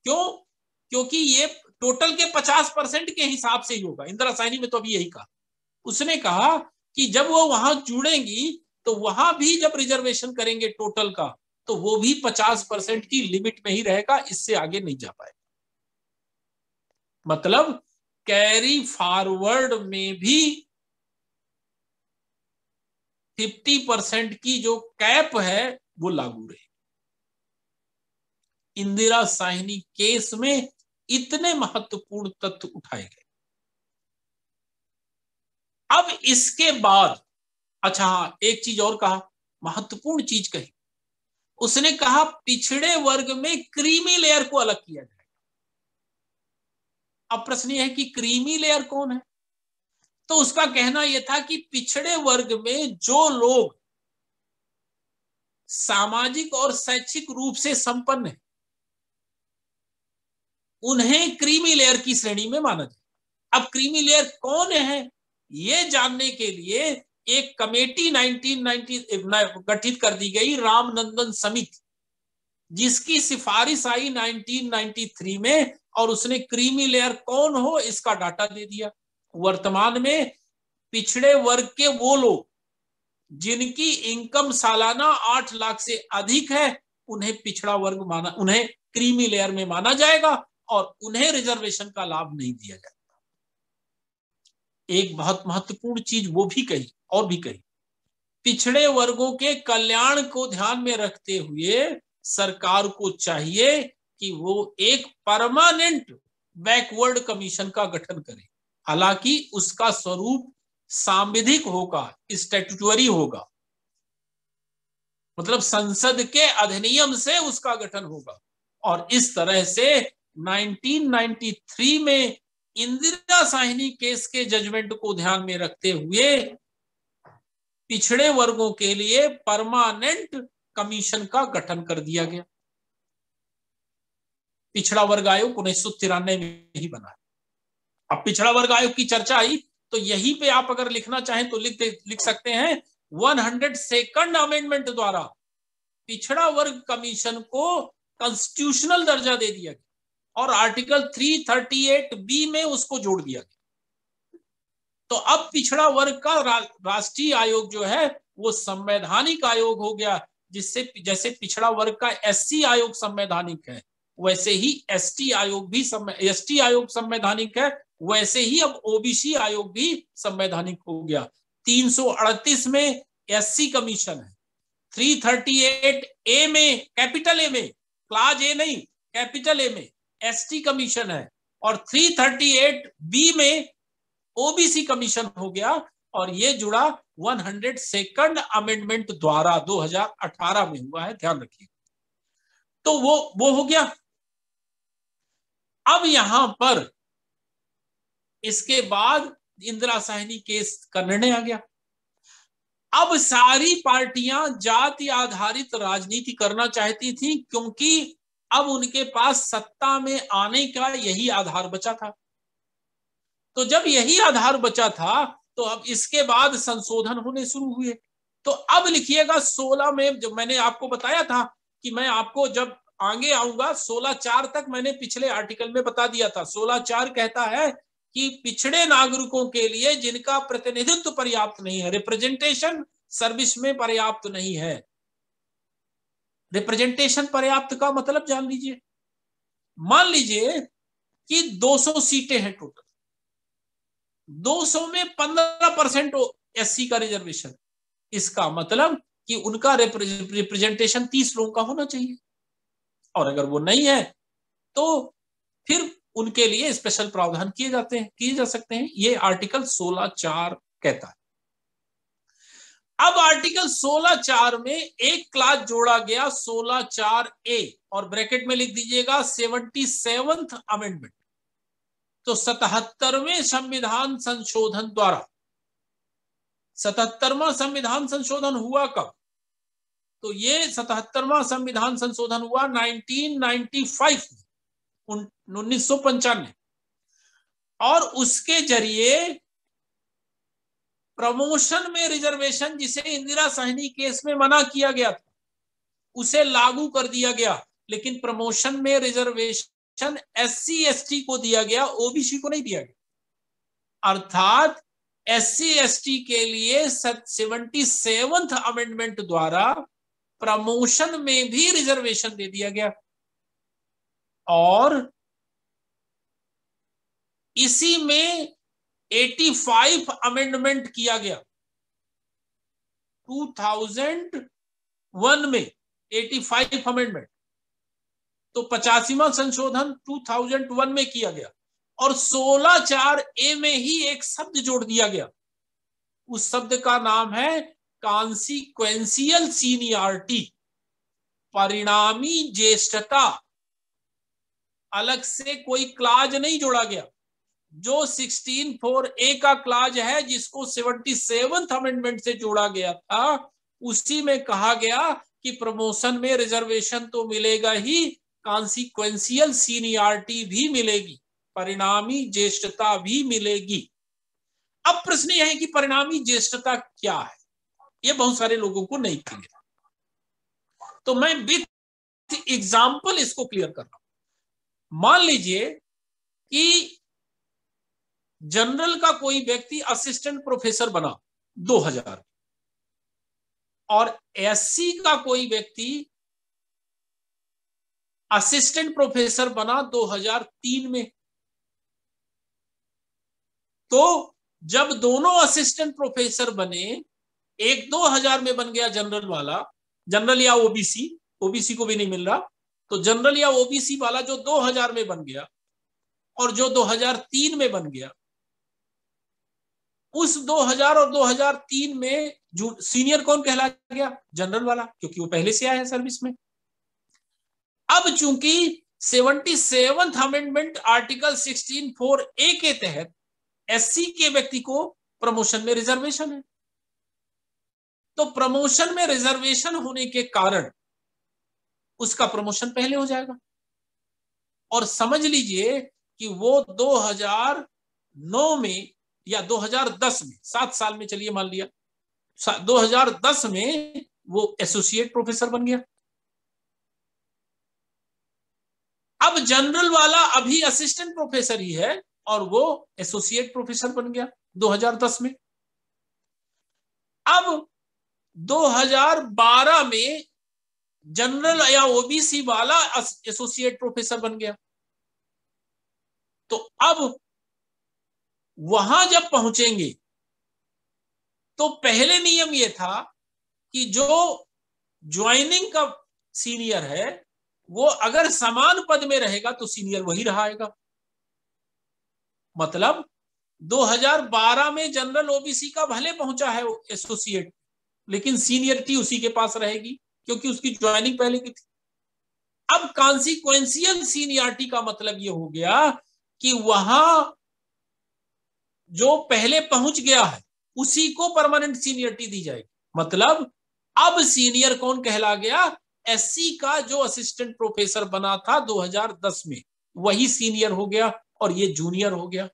क्यों? क्योंकि ये टोटल के 50% के हिसाब से ही होगा। इंदिरा साहनी में तो अभी यही कहा, उसने कहा कि जब वो वहां जुड़ेंगी तो वहां भी जब रिजर्वेशन करेंगे टोटल का, तो वो भी 50% की लिमिट में ही रहेगा, इससे आगे नहीं जा पाएगा। मतलब कैरी फॉरवर्ड में भी 50% की जो कैप है वो लागू रहेगी। इंदिरा साहनी केस में इतने महत्वपूर्ण तथ्य उठाए गए। अब इसके बाद, अच्छा हाँ, एक चीज और कहा, महत्वपूर्ण चीज कही, उसने कहा पिछड़े वर्ग में क्रीमी लेयर को अलग किया जाएगा। अब प्रश्न यह है कि क्रीमी लेयर कौन है? तो उसका कहना यह था कि पिछड़े वर्ग में जो लोग सामाजिक और शैक्षिक रूप से संपन्न है उन्हें क्रीमी लेयर की श्रेणी में माना जाए। अब क्रीमी लेयर कौन है ये जानने के लिए एक कमेटी 1990 गठित कर दी गई, रामनंदन समिति, जिसकी सिफारिश आई 1993 में, और उसने क्रीमी लेयर कौन हो इसका डाटा दे दिया। वर्तमान में पिछड़े वर्ग के वो लोग जिनकी इनकम सालाना 8 लाख से अधिक है उन्हें पिछड़ा वर्ग माना, उन्हें क्रीमी लेयर में माना जाएगा और उन्हें रिजर्वेशन का लाभ नहीं दिया जाएगा। एक बहुत महत्वपूर्ण चीज वो भी कही, और भी कही, पिछड़े वर्गों के कल्याण को ध्यान में रखते हुए सरकार को चाहिए कि वो एक परमानेंट बैकवर्ड कमीशन का गठन करे। हालांकि उसका स्वरूप सांविधिक होगा, स्टैट्यूटरी होगा, मतलब संसद के अधिनियम से उसका गठन होगा। और इस तरह से 1993 में इंदिरा साहनी केस के जजमेंट को ध्यान में रखते हुए पिछड़े वर्गों के लिए परमानेंट कमीशन का गठन कर दिया गया। पिछड़ा वर्ग आयोग 1993 में ही बना है। अब पिछड़ा वर्ग आयोग की चर्चा आई तो यहीं पे आप अगर लिखना चाहें तो लिख सकते हैं 102nd अमेंडमेंट द्वारा पिछड़ा वर्ग कमीशन को कॉन्स्टिट्यूशनल दर्जा दे दिया गया और आर्टिकल 338B में उसको जोड़ दिया गया। तो अब पिछड़ा वर्ग का राष्ट्रीय आयोग जो है वो संवैधानिक आयोग हो गया, जिससे जैसे पिछड़ा वर्ग का SC आयोग संवैधानिक है वैसे ही ST आयोग भी ST आयोग संवैधानिक है, वैसे ही अब OBC आयोग भी संवैधानिक हो गया। 338 में SC कमीशन है, 338A में कैपिटल ए में, क्लास ए नहीं कैपिटल ए में ST कमीशन है और 338B में OBC कमीशन हो गया और ये जुड़ा 102nd अमेंडमेंट द्वारा 2018 में हुआ है, ध्यान रखिए। तो वो हो गया। अब यहां पर इसके बाद इंदिरा साहनी केस का निर्णय आ गया। अब सारी पार्टियां जाति आधारित राजनीति करना चाहती थी क्योंकि अब उनके पास सत्ता में आने का यही आधार बचा था। तो जब यही आधार बचा था तो अब इसके बाद संशोधन होने शुरू हुए। तो अब लिखिएगा 16 में, जो मैंने आपको बताया था कि मैं आपको जब आगे आऊंगा 16(4) तक मैंने पिछले आर्टिकल में बता दिया था। 16(4) कहता है कि पिछड़े नागरिकों के लिए जिनका प्रतिनिधित्व पर्याप्त नहीं है, रिप्रेजेंटेशन सर्विस में पर्याप्त नहीं है। रिप्रेजेंटेशन पर्याप्त का मतलब जान लीजिए, मान लीजिए कि 200 सीटें हैं टोटल, 200 में 15% SC का रिजर्वेशन, इसका मतलब कि उनका रिप्रेजेंटेशन 30 लोगों का होना चाहिए। और अगर वो नहीं है तो फिर उनके लिए स्पेशल प्रावधान किए जा सकते हैं। ये आर्टिकल 16(4) कहता है। अब आर्टिकल 16(4) में एक क्लास जोड़ा गया 16(4)A और ब्रैकेट में लिख दीजिएगा 77th अमेंडमेंट। तो 77वें संविधान संशोधन द्वारा, 77वां संविधान संशोधन हुआ कब? तो ये 77वां संविधान संशोधन हुआ 1995 में, 1995, और उसके जरिए प्रमोशन में रिजर्वेशन जिसे इंदिरा साहनी केस में मना किया गया था उसे लागू कर दिया गया, लेकिन प्रमोशन में रिजर्वेशन SC ST को दिया गया, OBC को नहीं दिया गया। अर्थात SC ST के लिए 77th अमेंडमेंट द्वारा प्रमोशन में भी रिजर्वेशन दे दिया गया। और इसी में 85 अमेंडमेंट किया गया 2001 में, 85 अमेंडमेंट। तो 85वां संशोधन 2001 में किया गया और 16(4)A में ही एक शब्द जोड़ दिया गया। उस शब्द का नाम है कॉन्सिक्वेंशियल सीनियरिटी, परिणामी ज्येष्ठता। अलग से कोई क्लाज नहीं जोड़ा गया। जो 16(4)A का क्लाज है जिसको 77th अमेंडमेंट से जोड़ा गया था, उसी में कहा गया कि प्रमोशन में रिजर्वेशन तो मिलेगा ही, कॉन्सिक्वेंशियल सीनियरिटी भी मिलेगी, परिणामी ज्येष्ठता भी मिलेगी। अब प्रश्न यह है कि परिणामी ज्येष्ठता क्या है, ये बहुत सारे लोगों को नहीं क्लियर। तो मैं विथ एग्जाम्पल इसको क्लियर कर रहा हूं। मान लीजिए कि जनरल का कोई व्यक्ति असिस्टेंट प्रोफेसर बना 2000 और SC का कोई व्यक्ति असिस्टेंट प्रोफेसर बना 2003 में। तो जब दोनों असिस्टेंट प्रोफेसर बने, एक 2000 में बन गया जनरल वाला, जनरल या OBC को भी नहीं मिल रहा, तो जनरल या OBC वाला जो 2000 में बन गया और जो 2003 में बन गया, उस 2000 और 2003 में सीनियर कौन कहला गया? जनरल वाला, क्योंकि वो पहले से आया है सर्विस में। अब चूंकि 77th अमेंडमेंट आर्टिकल 16(4)A के तहत एससी के व्यक्ति को प्रमोशन में रिजर्वेशन है, तो प्रमोशन में रिजर्वेशन होने के कारण उसका प्रमोशन पहले हो जाएगा। और समझ लीजिए कि वो 2009 में या 2010 में, 7 साल में चलिए मान लिया 2010 में वो एसोसिएट प्रोफेसर बन गया। अब जनरल वाला अभी असिस्टेंट प्रोफेसर ही है और वो एसोसिएट प्रोफेसर बन गया 2010 में। अब 2012 में जनरल या ओबीसी वाला एसोसिएट प्रोफेसर बन गया। तो अब वहां जब पहुंचेंगे तो पहले नियम यह था कि जो ज्वाइनिंग का सीनियर है वो अगर समान पद में रहेगा तो सीनियर वही रहाएगा। मतलब 2012 में जनरल ओबीसी का भले पहुंचा है एसोसिएट, लेकिन सीनियरिटी उसी के पास रहेगी क्योंकि उसकी ज्वाइनिंग पहले की थी। अब कॉन्सिक्वेंशियल सीनियरिटी का मतलब यह हो गया कि वहां जो पहले पहुंच गया है उसी को परमानेंट सीनियरिटी दी जाएगी। मतलब अब सीनियर कौन कहला गया? एससी का जो असिस्टेंट प्रोफेसर बना था 2010 में वही सीनियर हो गया और ये जूनियर हो गया।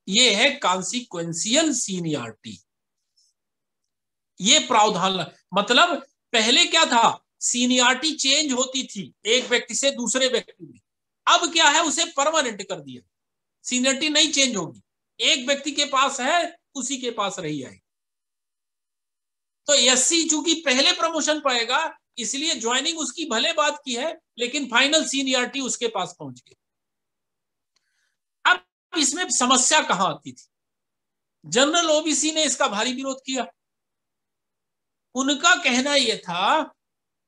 ये है कॉन्सिक्वेंशियल सीनियरिटी। ये प्रावधान, मतलब पहले क्या था, सीनियरिटी चेंज होती थी एक व्यक्ति से दूसरे व्यक्ति में। अब क्या है, उसे परमानेंट कर दिया, सीनियरिटी नहीं चेंज होगी, एक व्यक्ति के पास है उसी के पास रही आएगी। तो एससी चूंकि पहले प्रमोशन पाएगा इसलिए ज्वाइनिंग उसकी भले बात की है लेकिन फाइनल सीनियरिटी उसके पास पहुंच गई। अब इसमें समस्या कहां आती थी? जनरल ओबीसी ने इसका भारी विरोध किया। उनका कहना यह था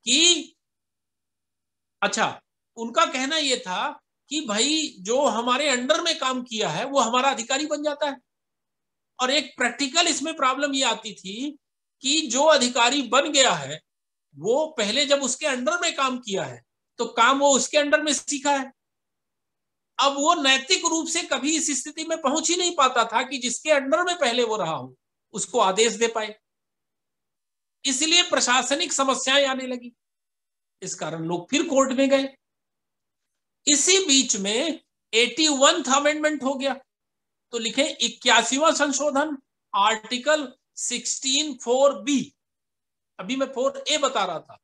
कि उनका कहना यह था कि भाई जो हमारे अंडर में काम किया है वो हमारा अधिकारी बन जाता है। और एक प्रैक्टिकल इसमें प्रॉब्लम ये आती थी कि जो अधिकारी बन गया है वो पहले जब उसके अंडर में काम किया है तो काम वो उसके अंडर में सीखा है। अब वो नैतिक रूप से कभी इस स्थिति में पहुंच ही नहीं पाता था कि जिसके अंडर में पहले वो रहा हो उसको आदेश दे पाए, इसलिए प्रशासनिक समस्याएं आने लगी। इस कारण लोग फिर कोर्ट में गए। इसी बीच में 81th अमेंडमेंट हो गया, तो लिखे 81वां संशोधन आर्टिकल 16(4)B। अभी मैं 4A बता रहा था,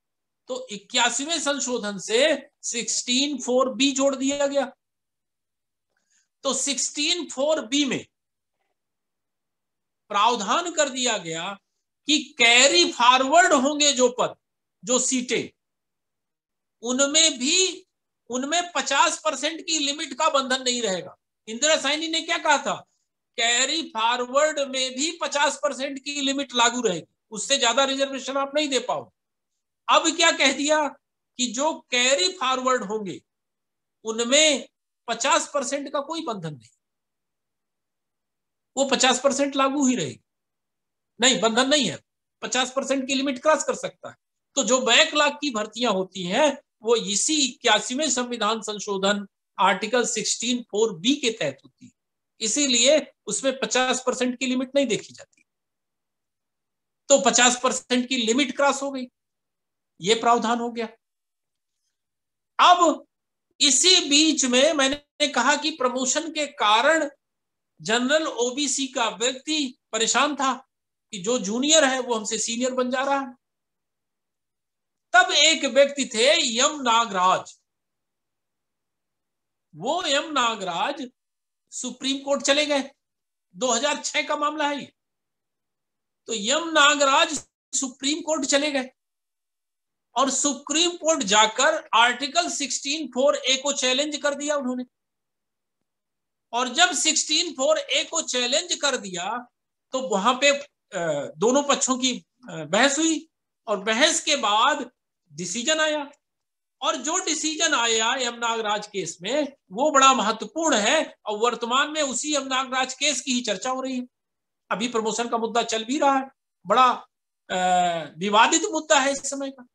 तो 81वें संशोधन से 16(4)B जोड़ दिया गया। तो 16(4)B में प्रावधान कर दिया गया कि कैरी फॉरवर्ड होंगे जो पद, जो सीटें, उनमें 50% की लिमिट का बंधन नहीं रहेगा। इंदिरा साइनी ने क्या कहा था? कैरी फॉरवर्ड में भी 50% की लिमिट लागू रहेगी, उससे ज्यादा रिजर्वेशन आप नहीं दे पाओ। अब क्या कह दिया कि जो कैरी फॉरवर्ड होंगे उनमें 50% का कोई बंधन नहीं, वो 50% लागू ही रहेगी। नहीं, बंधन नहीं है, 50% की लिमिट क्रॉस कर सकता है। तो जो बैकलॉग की भर्तियां होती हैं वो इसी 81वें संविधान संशोधन आर्टिकल 16(4)B के तहत होती है, इसीलिए उसमें 50% की लिमिट नहीं देखी जाती। तो 50% की लिमिट क्रॉस हो गई, ये प्रावधान हो गया। अब इसी बीच में मैंने कहा कि प्रमोशन के कारण जनरल ओबीसी का व्यक्ति परेशान था कि जो जूनियर है वो हमसे सीनियर बन जा रहा है। तब एक व्यक्ति थे एम नागराज। वो एम नागराज सुप्रीम कोर्ट चले गए, 2006 का मामला है ये। तो एम नागराज सुप्रीम कोर्ट चले गए और सुप्रीम कोर्ट जाकर आर्टिकल 16(4)A को चैलेंज कर दिया उन्होंने। और जब 16(4)A को चैलेंज कर दिया तो वहां पे दोनों पक्षों की बहस हुई और बहस के बाद डिसीजन आया और जो डिसीजन आया एम नागराज केस में वो बड़ा महत्वपूर्ण है और वर्तमान में उसी एम नागराज केस की ही चर्चा हो रही है। अभी प्रमोशन का मुद्दा चल भी रहा है, बड़ा विवादित मुद्दा है इस समय का।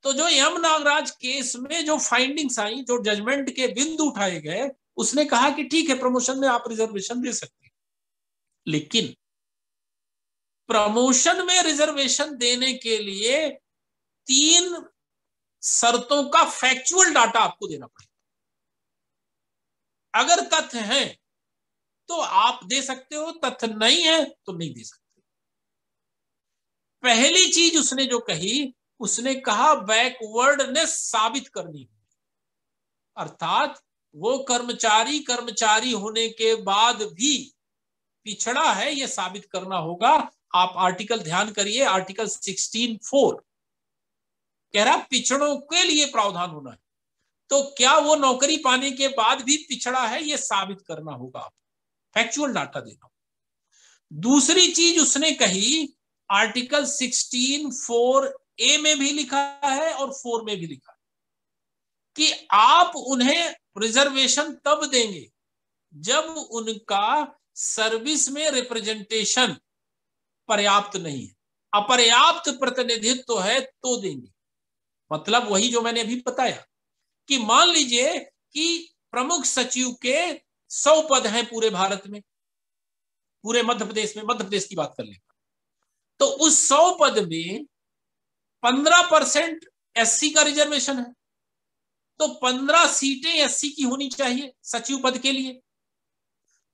तो जो एम नागराज केस में जो फाइंडिंग्स आई, जो जजमेंट के बिंदु उठाए गए, उसने कहा कि ठीक है प्रमोशन में आप रिजर्वेशन दे सकते हैं, लेकिन प्रमोशन में रिजर्वेशन देने के लिए 3 शर्तों का फैक्चुअल डाटा आपको देना पड़ेगा। अगर तथ्य है तो आप दे सकते हो, तथ्य नहीं है तो नहीं दे सकते। पहली चीज उसने जो कही, उसने कहा बैकवर्डनेस साबित करनी है, अर्थात वो कर्मचारी होने के बाद भी पिछड़ा है, यह साबित करना होगा। आप आर्टिकल ध्यान करिए, आर्टिकल 16(4) कह रहा पिछड़ों के लिए प्रावधान होना है। तो क्या वो नौकरी पाने के बाद भी पिछड़ा है, यह साबित करना होगा, फैक्चुअल डाटा देना। दूसरी चीज उसने कही, आर्टिकल 16(4)A में भी लिखा है और 4 में भी लिखा है कि आप उन्हें रिजर्वेशन तब देंगे जब उनका सर्विस में रिप्रेजेंटेशन पर्याप्त नहीं है, अपर्याप्त प्रतिनिधित्व है तो देंगे। मतलब वही जो मैंने अभी बताया कि मान लीजिए कि प्रमुख सचिव के 100 पद हैं पूरे भारत में, पूरे मध्य प्रदेश में, मध्य प्रदेश की बात कर ले, तो उस 100 पद में 15% एससी का रिजर्वेशन है, तो 15 सीटें एससी की होनी चाहिए सचिव पद के लिए।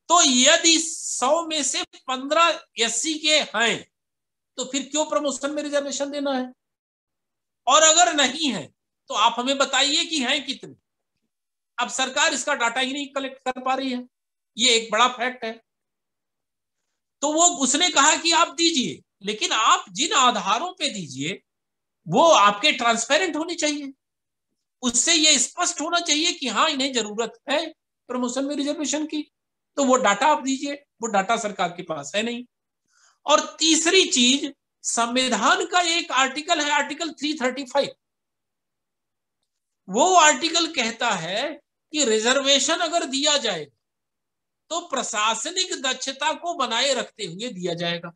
तो यदि 100 में से 15 एससी के हैं तो फिर क्यों प्रमोशन में रिजर्वेशन देना है? और अगर नहीं है तो आप हमें बताइए कि हैं कितने। अब सरकार इसका डाटा ही नहीं कलेक्ट कर पा रही है, ये एक बड़ा फैक्ट है। तो वो उसने कहा कि आप दीजिए, लेकिन आप जिन आधारों पे दीजिए वो आपके ट्रांसपेरेंट होने चाहिए, उससे ये स्पष्ट होना चाहिए कि हाँ इन्हें जरूरत है प्रमोशन में रिजर्वेशन की, तो वो डाटा आप दीजिए। वो डाटा सरकार के पास है नहीं। और तीसरी चीज, संविधान का एक आर्टिकल है, आर्टिकल 335, वो आर्टिकल कहता है कि रिजर्वेशन अगर दिया जाए तो प्रशासनिक दक्षता को बनाए रखते हुए दिया जाएगा।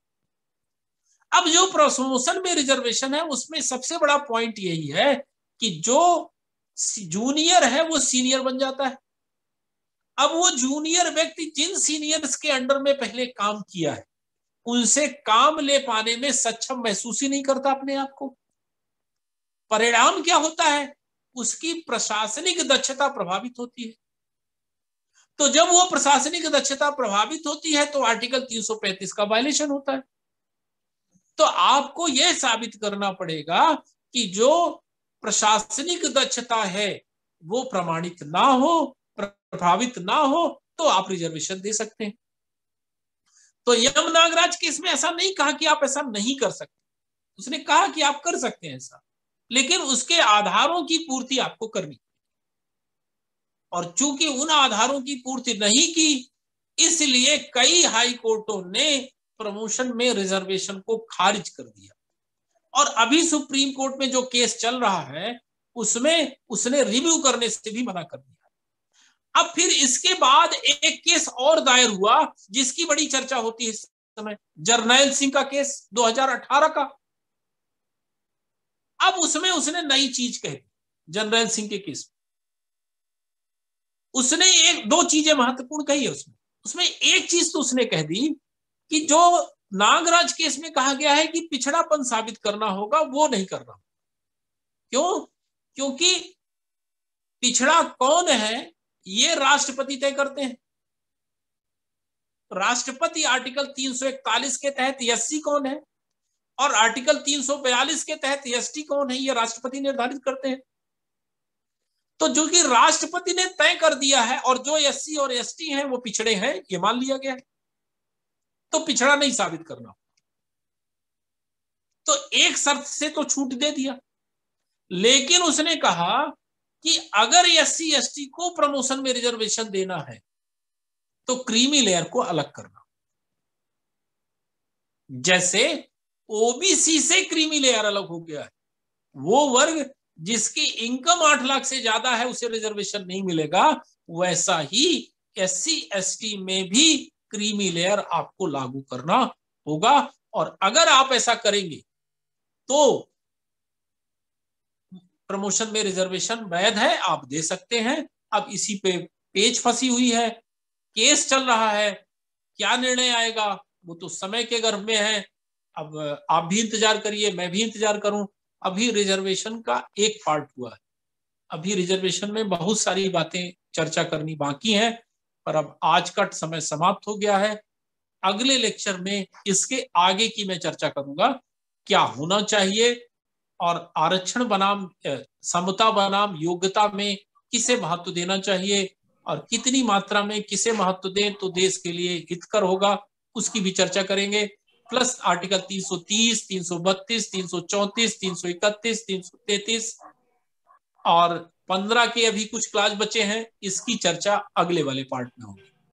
अब जो प्रमोशन में रिजर्वेशन है उसमें सबसे बड़ा पॉइंट यही है कि जो जूनियर है वो सीनियर बन जाता है। अब वो जूनियर व्यक्ति जिन सीनियर्स के अंडर में पहले काम किया है उनसे काम ले पाने में सक्षम महसूस ही नहीं करता अपने आप को। परिणाम क्या होता है? उसकी प्रशासनिक दक्षता प्रभावित होती है। तो जब वो प्रशासनिक दक्षता प्रभावित होती है तो आर्टिकल 335 का वायलेशन होता है। तो आपको यह साबित करना पड़ेगा कि जो प्रशासनिक दक्षता है वो प्रमाणित ना हो, प्रभावित ना हो, तो आप रिजर्वेशन दे सकते हैं। तो यम नागराज केस में ऐसा नहीं कहा कि आप ऐसा नहीं कर सकते, उसने कहा कि आप कर सकते हैं ऐसा, लेकिन उसके आधारों की पूर्ति आपको करनी। और चूंकि उन आधारों की पूर्ति नहीं की, इसलिए कई हाई कोर्टों ने प्रमोशन में रिजर्वेशन को खारिज कर दिया। और अभी सुप्रीम कोर्ट में जो केस चल रहा है उसमें उसने रिव्यू करने से भी मना कर दिया। अब फिर इसके बाद एक केस और दायर हुआ जिसकी बड़ी चर्चा होती है इस समय, जरनैल सिंह का केस 2018 का। अब उसमें उसने नई चीज कही जनरल सिंह के केस में। उसने एक दो चीजें महत्वपूर्ण कही है उसमें एक चीज तो उसने कह दी कि जो नागराज केस में कहा गया है कि पिछड़ापन साबित करना होगा, वो नहीं करना। क्यों? क्योंकि पिछड़ा कौन है ये राष्ट्रपति तय करते हैं। राष्ट्रपति आर्टिकल 341 के तहत एससी कौन है और आर्टिकल 342 के तहत एसटी कौन है, ये राष्ट्रपति निर्धारित करते हैं। तो जो कि राष्ट्रपति ने तय कर दिया है और जो एससी और एसटी हैं वो पिछड़े हैं, ये मान लिया गया है, तो पिछड़ा नहीं साबित करना। तो एक शर्त से तो छूट दे दिया, लेकिन उसने कहा कि अगर एससी एसटी को प्रमोशन में रिजर्वेशन देना है तो क्रीमी लेयर को अलग करना। जैसे ओबीसी से क्रीमी लेयर अलग हो गया है, वो वर्ग जिसकी इनकम 8 लाख से ज्यादा है उसे रिजर्वेशन नहीं मिलेगा। वैसा ही SC ST में भी क्रीमी लेयर आपको लागू करना होगा। और अगर आप ऐसा करेंगे तो प्रमोशन में रिजर्वेशन वैध है, आप दे सकते हैं। अब इसी पे पेच फंसी हुई है, केस चल रहा है, क्या निर्णय आएगा वो तो समय के गर्भ में है। अब आप भी इंतजार करिए, मैं भी इंतजार करूं। अभी रिजर्वेशन का एक पार्ट हुआ है, अभी रिजर्वेशन में बहुत सारी बातें चर्चा करनी बाकी है, पर अब आज का समय समाप्त हो गया है। अगले लेक्चर में इसके आगे की मैं चर्चा करूंगा, क्या होना चाहिए और आरक्षण बनाम समता बनाम योग्यता में किसे महत्व देना चाहिए और कितनी मात्रा में किसे महत्व दें तो देश के लिए हितकर होगा, उसकी भी चर्चा करेंगे। प्लस आर्टिकल 330, 332, 334, 331, 333 और 15 के अभी कुछ क्लास बचे हैं, इसकी चर्चा अगले वाले पार्ट में होगी।